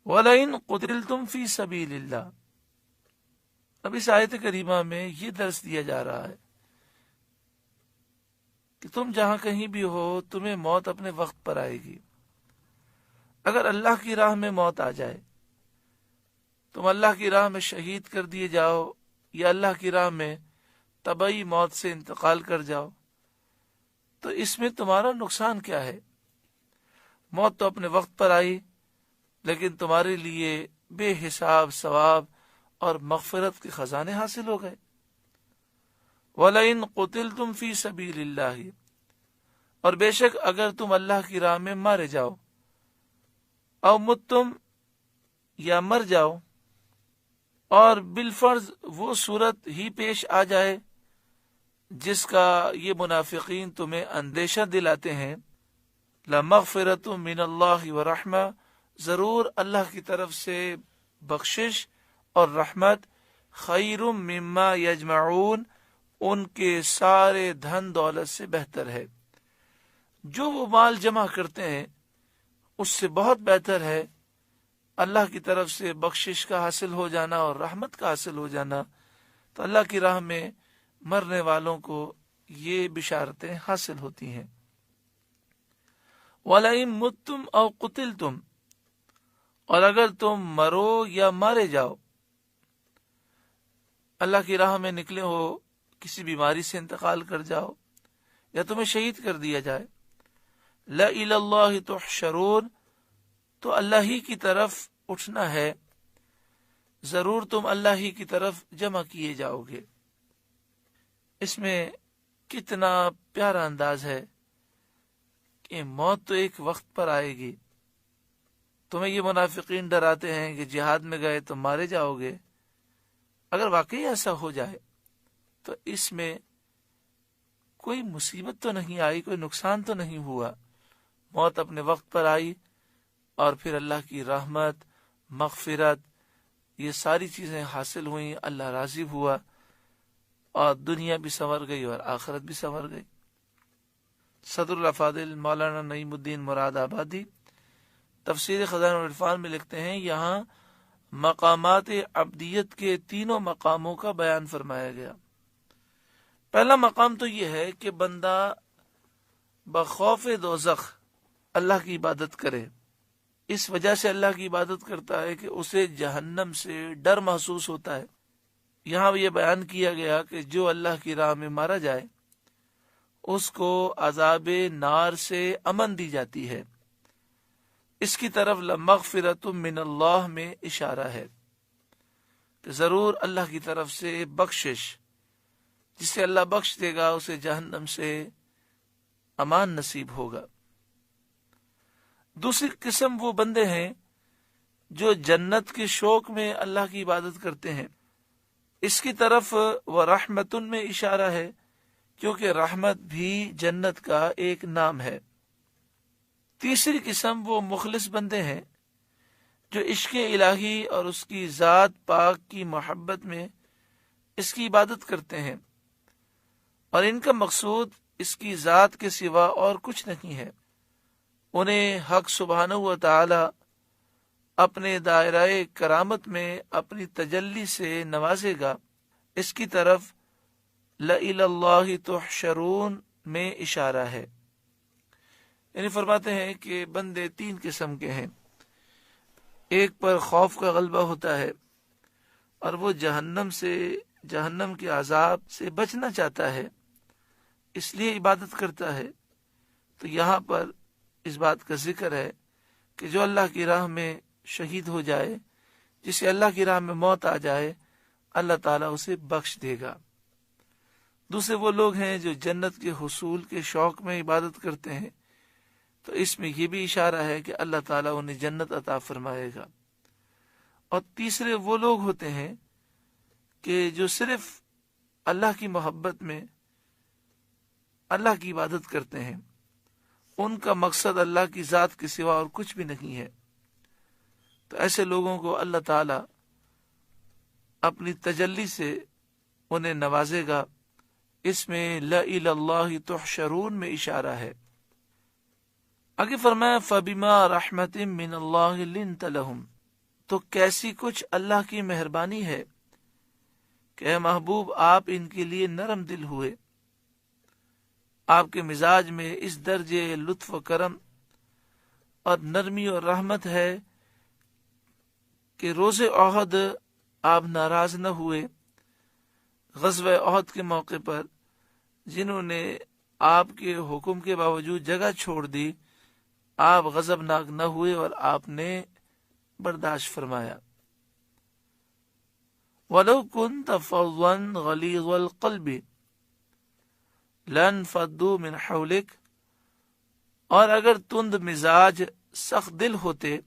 وَلَئِن قُتِلْتُمْ فِي سَبِيلِ اللَّهِ. اب اس آیت کریمہ میں یہ درس دیا جا رہا ہے کہ تم جہاں کہیں بھی ہو تمہیں موت اپنے وقت پر آئے گی. اگر اللہ کی راہ میں موت آ جائے، تم اللہ کی راہ میں شہید کر دیے جاؤ یا اللہ کی راہ میں طبعی موت سے انتقال کر جاؤ، تو اس میں تمہارا نقصان کیا ہے؟ موت تو اپنے وقت پر آئی، لیکن تمہارے لیے بے حساب ثواب اور مغفرت کے خزانے حاصل ہو گئے. وَلَئِن قُتِلْتُمْ فِي سَبِيلِ اللَّهِ. اور بے شک اگر تم اللہ کی راہ میں مارے جاؤ، او متم یا مر جاؤ، اور بالفرض وہ صورت ہی پیش آ جائے جس کا یہ منافقین تمہیں اندیشہ دلاتے ہیں، لَمَغْفِرَةٌ مِّنَ اللَّهِ وَرَحْمَةٌ. ضرور اللہ کی طرف سے بخشش اور رحمت، خیر مما یجمعون، ان کے سارے دھن دولت سے بہتر ہے. جو وہ مال جمع کرتے ہیں اس سے بہت بہتر ہے اللہ کی طرف سے بخشش کا حاصل ہو جانا اور رحمت کا حاصل ہو جانا. تو اللہ کی راہ میں مرنے والوں کو یہ بشارتیں حاصل ہوتی ہیں. وَلَئِن مُتُّمْ أَوْ قُتِلْتُمْ. اور اگر تم مرو یا مارے جاؤ، اللہ کی راہ میں نکلے ہو، کسی بیماری سے انتقال کر جاؤ یا تمہیں شہید کر دیا جائے، لَإِلَى اللَّهِ تُحْشَرُونَ. تو اللہ ہی کی طرف اٹھنا ہے، ضرور تم اللہ ہی کی طرف جمع کیے جاؤ گے. اس میں کتنا پیارا انداز ہے کہ موت تو ایک وقت پر آئے گی. تمہیں یہ منافقین ڈراتے ہیں کہ جہاد میں گئے تو مارے جاؤ گے. اگر واقعی ایسا ہو جائے تو اس میں کوئی مصیبت تو نہیں آئی، کوئی نقصان تو نہیں ہوا. موت اپنے وقت پر آئی اور پھر اللہ کی رحمت، مغفرت، یہ ساری چیزیں حاصل ہوئیں، اللہ راضی ہوا اور دنیا بھی سنور گئی اور آخرت بھی سنور گئی. صدر الافاضل مولانا نعیم الدین مراد آبادی تفسیر خزائن العرفان میں لکھتے ہیں، یہاں مقامات عبدیت کے تینوں مقاموں کا بیان فرمایا گیا. پہلا مقام تو یہ ہے کہ بندہ بخوف دوزخ اللہ کی عبادت کرے. اس وجہ سے اللہ کی عبادت کرتا ہے کہ اسے جہنم سے ڈر محسوس ہوتا ہے. یہاں یہ بیان کیا گیا کہ جو اللہ کی راہ میں مارا جائے اس کو عذاب نار سے امن دی جاتی ہے. اس کی طرف لَمَغْفِرَةٌ مِّنَ اللَّهِ میں اشارہ ہے کہ ضرور اللہ کی طرف سے بخشش، جسے اللہ بخش دے گا اسے جہنم سے امان نصیب ہوگا. دوسری قسم وہ بندے ہیں جو جنت کے شوق میں اللہ کی عبادت کرتے ہیں. اس کی طرف وَرَحْمَةٌ میں اشارہ ہے، کیونکہ رحمت بھی جنت کا ایک نام ہے. تیسری قسم وہ مخلص بندے ہیں جو عشق الہی اور اس کی ذات پاک کی محبت میں اس کی عبادت کرتے ہیں، اور ان کا مقصود اس کی ذات کے سوا اور کچھ نہیں ہے. انہیں حق سبحانہ و تعالی اپنے دائرہ کرامت میں اپنی تجلی سے نوازے گا. اس کی طرف لَإِلَى اللَّهِ تُحْشَرُونَ میں اشارہ ہے. یعنی فرماتے ہیں کہ بندے تین قسم کے ہیں. ایک پر خوف کا غلبہ ہوتا ہے اور وہ جہنم کے عذاب سے بچنا چاہتا ہے، اس لیے عبادت کرتا ہے. تو یہاں پر اس بات کا ذکر ہے کہ جو اللہ کی راہ میں شہید ہو جائے، جسے اللہ کی راہ میں موت آ جائے، اللہ تعالیٰ اسے بخش دے گا. دوسرے وہ لوگ ہیں جو جنت کے حصول کے شوق میں عبادت کرتے ہیں، تو اس میں یہ بھی اشارہ ہے کہ اللہ تعالیٰ انہیں جنت عطا فرمائے گا. اور تیسرے وہ لوگ ہوتے ہیں کہ جو صرف اللہ کی محبت میں اللہ کی عبادت کرتے ہیں، ان کا مقصد اللہ کی ذات کے سوا اور کچھ بھی نہیں ہے. تو ایسے لوگوں کو اللہ تعالیٰ اپنی تجلی سے انہیں نوازے گا. اس میں لَإِلَى اللَّهِ تُحْشَرُونَ میں اشارہ ہے. آگے فرمایا فَبِمَا رَحْمَةٍ مِّنَ اللَّهِ لِنْتَ لَهُمْ. تو کیسی کچھ اللہ کی مہربانی ہے کہ اے محبوب آپ ان کے لیے نرم دل ہوئے. آپ کے مزاج میں اس درجے لطف و کرم اور نرمی اور رحمت ہے کہ روز احد آپ ناراض نہ ہوئے. غزوہ احد کے موقع پر جنہوں نے آپ کے حکم کے باوجود جگہ چھوڑ دی، آپ غضبناک نہ ہوئے اور آپ نے برداشت فرمایا. وَلَوْ كُنْتَ فَظًّا غَلِيظَ الْقَلْبِ لَانفَضُّوا مِنْ حَوْلِكَ، اور اگر تند مزاج سخت دل ہوتے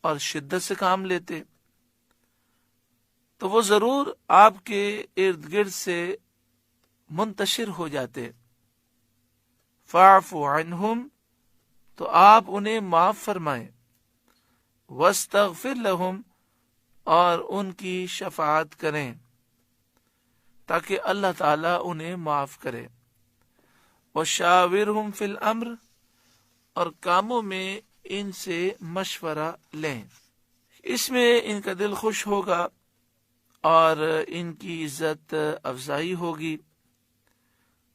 اور شدت سے کام لیتے تو وہ ضرور آپ کے ارد گرد سے منتشر ہو جاتے. فَاعْفُ عَنْهُمْ، تو آپ انہیں معاف فرمائیں. وَاسْتَغْفِرْ لَهُمْ، اور ان کی شفاعت کریں تاکہ اللہ تعالیٰ انہیں معاف کرے. وَشَاوِرْهُمْ فِي الْأَمْرِ، اور کاموں میں ان سے مشورہ لیں. اس میں ان کا دل خوش ہوگا اور ان کی عزت افزائی ہوگی،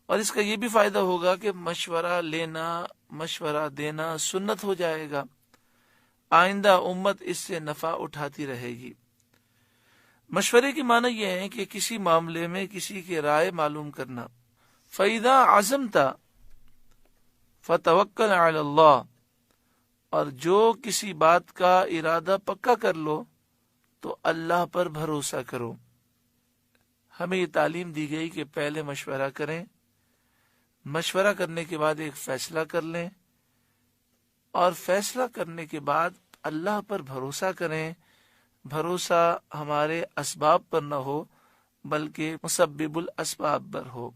اور اس کا یہ بھی فائدہ ہوگا کہ مشورہ لینا، مشورہ دینا سنت ہو جائے گا. آئندہ امت اس سے نفع اٹھاتی رہے گی. مشورے کی معنی یہ ہے کہ کسی معاملے میں کسی کی رائے معلوم کرنا. فَإِذَا عَزَمْتَ فَتَوَكَّلْ عَلَى اللَّهِ، اور جو کسی بات کا ارادہ پکا کر لو تو اللہ پر بھروسہ کرو. ہمیں یہ تعلیم دی گئی کہ پہلے مشورہ کریں، مشورہ کرنے کے بعد ایک فیصلہ کر لیں، اور فیصلہ کرنے کے بعد اللہ پر بھروسہ کریں. بھروسہ ہمارے اسباب پر نہ ہو بلکہ مسبب الاسباب پر ہو.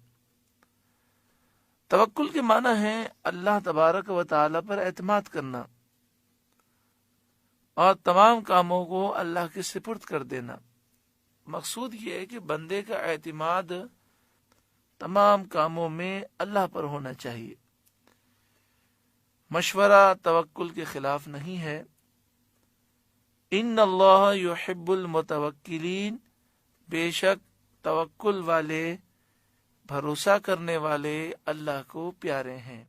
توکل کے معنی ہے اللہ تبارک و تعالی پر اعتماد کرنا اور تمام کاموں کو اللہ کے سپرد کر دینا. مقصود یہ ہے کہ بندے کا اعتماد تمام کاموں میں اللہ پر ہونا چاہیے. مشورہ توکل کے خلاف نہیں ہے. ان اللہ یحب المتوکلین، بے شک توکل والے، بھروسہ کرنے والے اللہ کو پیارے ہیں.